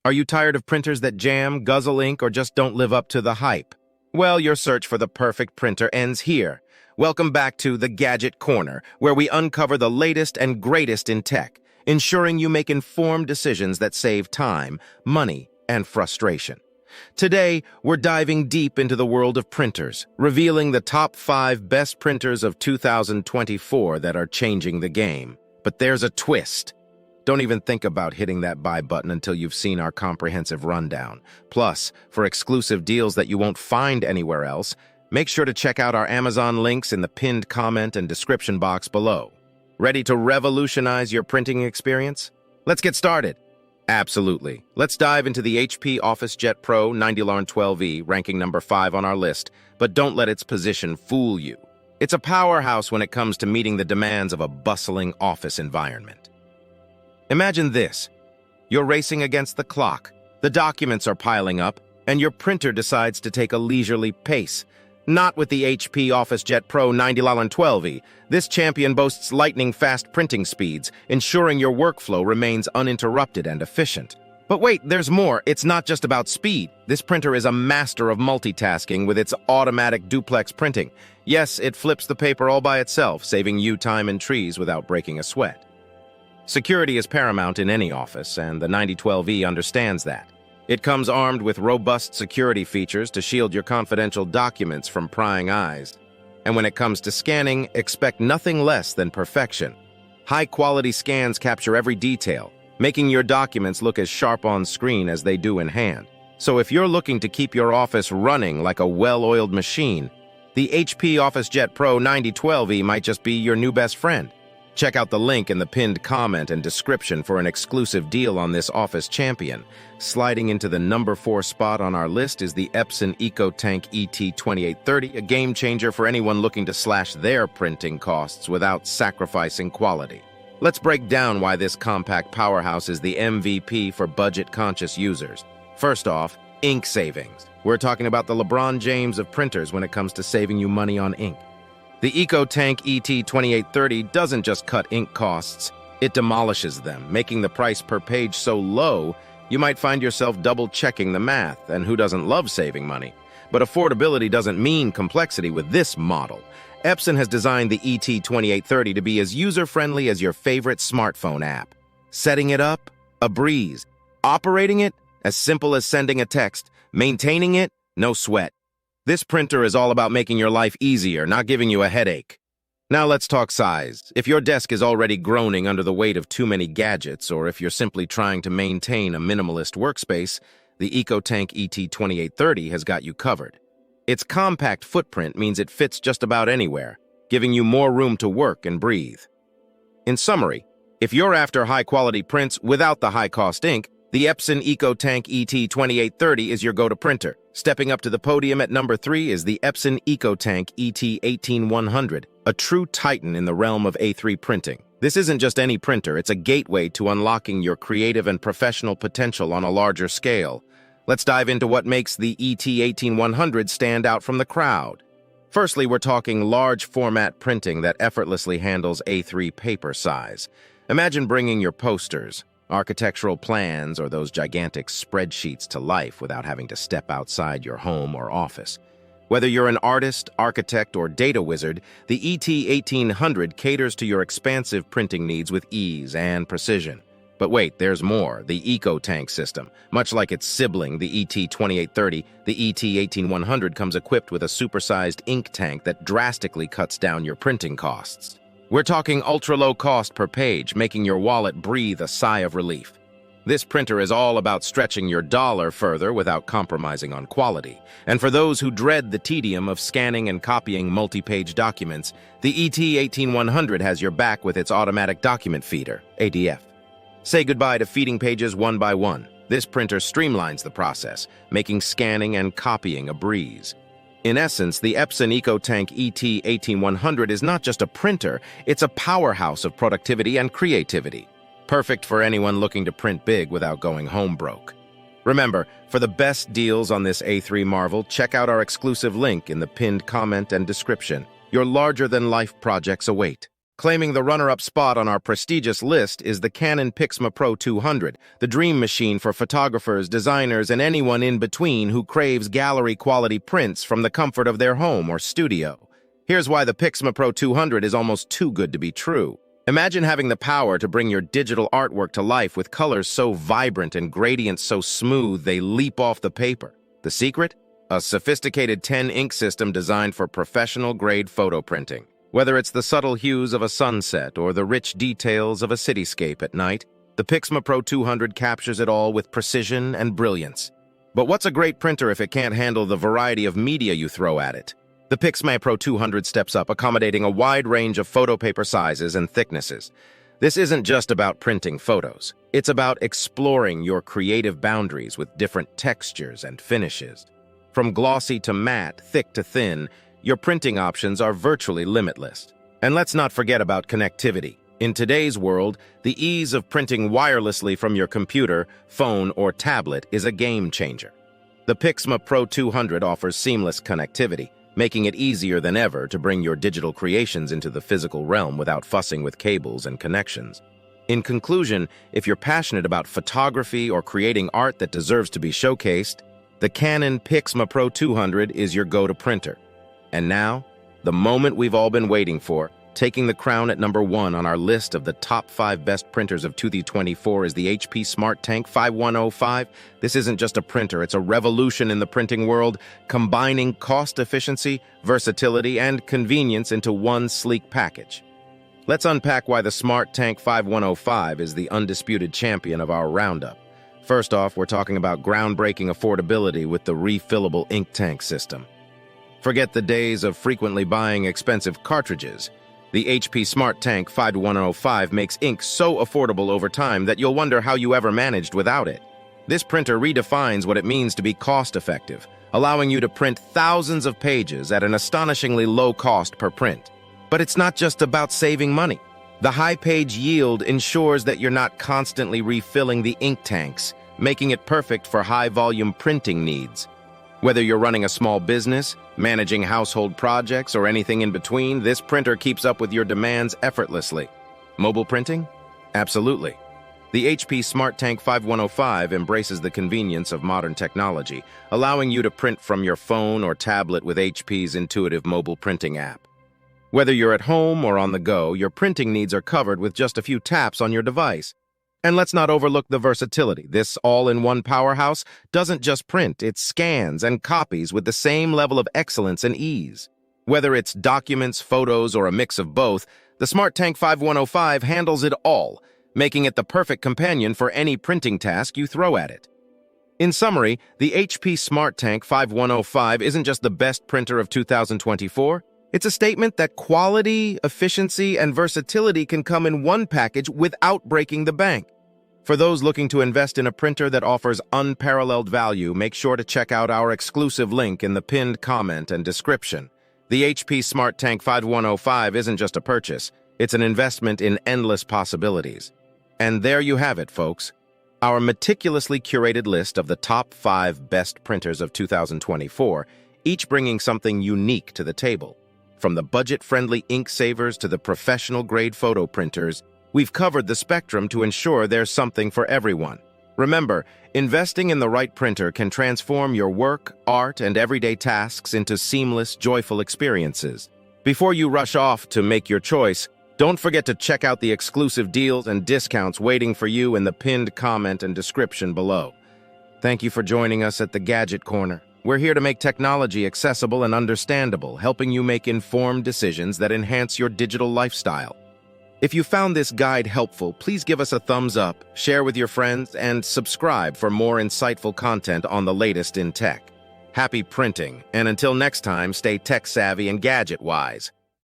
Are you tired of printers that jam, guzzle ink, or just don't live up to the hype? Well, your search for the perfect printer ends here. Welcome back to the Gadget Corner, where we uncover the latest and greatest in tech, ensuring you make informed decisions that save time, money, and frustration. Today, we're diving deep into the world of printers, revealing the top 5 best printers of 2024 that are changing the game. But there's a twist. Don't even think about hitting that buy button until you've seen our comprehensive rundown. Plus, for exclusive deals that you won't find anywhere else, make sure to check out our Amazon links in the pinned comment and description box below. Ready to revolutionize your printing experience? Let's get started. Absolutely. Let's dive into the HP OfficeJet Pro 2830, ranking number 5 on our list, but don't let its position fool you. It's a powerhouse when it comes to meeting the demands of a bustling office environment. Imagine this. You're racing against the clock, the documents are piling up, and your printer decides to take a leisurely pace. Not with the HP OfficeJet Pro 2830. This champion boasts lightning-fast printing speeds, ensuring your workflow remains uninterrupted and efficient. But wait, there's more. It's not just about speed. This printer is a master of multitasking with its automatic duplex printing. Yes, it flips the paper all by itself, saving you time and trees without breaking a sweat. Security is paramount in any office, and the 9012E understands that. It comes armed with robust security features to shield your confidential documents from prying eyes. And when it comes to scanning, expect nothing less than perfection. High-quality scans capture every detail, making your documents look as sharp on screen as they do in hand. So if you're looking to keep your office running like a well-oiled machine, the HP OfficeJet Pro 2830 might just be your new best friend. Check out the link in the pinned comment and description for an exclusive deal on this office champion. Sliding into the number 4 spot on our list is the Epson EcoTank ET-2830, a game changer for anyone looking to slash their printing costs without sacrificing quality. Let's break down why this compact powerhouse is the MVP for budget-conscious users. First off, ink savings. We're talking about the LeBron James of printers when it comes to saving you money on ink. The EcoTank ET-2830 doesn't just cut ink costs, it demolishes them, making the price per page so low, you might find yourself double-checking the math, and who doesn't love saving money? But affordability doesn't mean complexity with this model. Epson has designed the ET-2830 to be as user-friendly as your favorite smartphone app. Setting it up? A breeze. Operating it? As simple as sending a text. Maintaining it? No sweat. This printer is all about making your life easier, not giving you a headache. Now let's talk size. If your desk is already groaning under the weight of too many gadgets, or if you're simply trying to maintain a minimalist workspace, the EcoTank ET-2830 has got you covered. Its compact footprint means it fits just about anywhere, giving you more room to work and breathe. In summary, if you're after high-quality prints without the high-cost ink, the Epson EcoTank ET-2830 is your go-to printer. Stepping up to the podium at number 3 is the Epson EcoTank ET-18100, a true titan in the realm of A3 printing. This isn't just any printer, it's a gateway to unlocking your creative and professional potential on a larger scale. Let's dive into what makes the ET-18100 stand out from the crowd. Firstly, we're talking large format printing that effortlessly handles A3 paper size. Imagine bringing your posters, architectural plans, or those gigantic spreadsheets to life without having to step outside your home or office. Whether you're an artist, architect, or data wizard, the ET-1800 caters to your expansive printing needs with ease and precision. But wait, there's more. The EcoTank system. Much like its sibling, the ET-2830, the ET-18100 comes equipped with a supersized ink tank that drastically cuts down your printing costs. We're talking ultra-low cost per page, making your wallet breathe a sigh of relief. This printer is all about stretching your dollar further without compromising on quality. And for those who dread the tedium of scanning and copying multi-page documents, the ET-18100 has your back with its automatic document feeder, ADF. Say goodbye to feeding pages one by one. This printer streamlines the process, making scanning and copying a breeze. In essence, the Epson EcoTank ET-18100 is not just a printer, it's a powerhouse of productivity and creativity. Perfect for anyone looking to print big without going home broke. Remember, for the best deals on this A3 marvel, check out our exclusive link in the pinned comment and description. Your larger-than-life projects await. Claiming the runner-up spot on our prestigious list is the Canon PIXMA Pro-200, the dream machine for photographers, designers, and anyone in between who craves gallery-quality prints from the comfort of their home or studio. Here's why the PIXMA Pro-200 is almost too good to be true. Imagine having the power to bring your digital artwork to life with colors so vibrant and gradients so smooth they leap off the paper. The secret? A sophisticated 10-ink system designed for professional-grade photo printing. Whether it's the subtle hues of a sunset or the rich details of a cityscape at night, the PIXMA Pro-200 captures it all with precision and brilliance. But what's a great printer if it can't handle the variety of media you throw at it? The PIXMA Pro-200 steps up, accommodating a wide range of photo paper sizes and thicknesses. This isn't just about printing photos. It's about exploring your creative boundaries with different textures and finishes. From glossy to matte, thick to thin, your printing options are virtually limitless. And let's not forget about connectivity. In today's world, the ease of printing wirelessly from your computer, phone, or tablet is a game changer. The PIXMA Pro-200 offers seamless connectivity, making it easier than ever to bring your digital creations into the physical realm without fussing with cables and connections. In conclusion, if you're passionate about photography or creating art that deserves to be showcased, the Canon PIXMA Pro-200 is your go-to printer. And now, the moment we've all been waiting for, taking the crown at number 1 on our list of the top 5 best printers of 2024 is the HP SmartTank 5105. This isn't just a printer, it's a revolution in the printing world, combining cost efficiency, versatility, and convenience into one sleek package. Let's unpack why the SmartTank 5105 is the undisputed champion of our roundup. First off, we're talking about groundbreaking affordability with the refillable ink tank system. Forget the days of frequently buying expensive cartridges. The HP SmartTank 5105 makes ink so affordable over time that you'll wonder how you ever managed without it. This printer redefines what it means to be cost-effective, allowing you to print thousands of pages at an astonishingly low cost per print. But it's not just about saving money. The high page yield ensures that you're not constantly refilling the ink tanks, making it perfect for high-volume printing needs. Whether you're running a small business, managing household projects, or anything in between, this printer keeps up with your demands effortlessly. Mobile printing? Absolutely. The HP SmartTank 5105 embraces the convenience of modern technology, allowing you to print from your phone or tablet with HP's intuitive mobile printing app. Whether you're at home or on the go, your printing needs are covered with just a few taps on your device. And let's not overlook the versatility. This all-in-one powerhouse doesn't just print, it scans and copies with the same level of excellence and ease. Whether it's documents, photos, or a mix of both, the SmartTank 5105 handles it all, making it the perfect companion for any printing task you throw at it. In summary, the HP SmartTank 5105 isn't just the best printer of 2024, it's a statement that quality, efficiency, and versatility can come in one package without breaking the bank. For those looking to invest in a printer that offers unparalleled value, make sure to check out our exclusive link in the pinned comment and description. The HP SmartTank 5105 isn't just a purchase, it's an investment in endless possibilities. And there you have it, folks. Our meticulously curated list of the top 5 best printers of 2024, each bringing something unique to the table. From the budget-friendly ink savers to the professional-grade photo printers, we've covered the spectrum to ensure there's something for everyone. Remember, investing in the right printer can transform your work, art, and everyday tasks into seamless, joyful experiences. Before you rush off to make your choice, don't forget to check out the exclusive deals and discounts waiting for you in the pinned comment and description below. Thank you for joining us at the Gadget Corner. We're here to make technology accessible and understandable, helping you make informed decisions that enhance your digital lifestyle. If you found this guide helpful, please give us a thumbs up, share with your friends, and subscribe for more insightful content on the latest in tech. Happy printing, and until next time, stay tech-savvy and gadget-wise.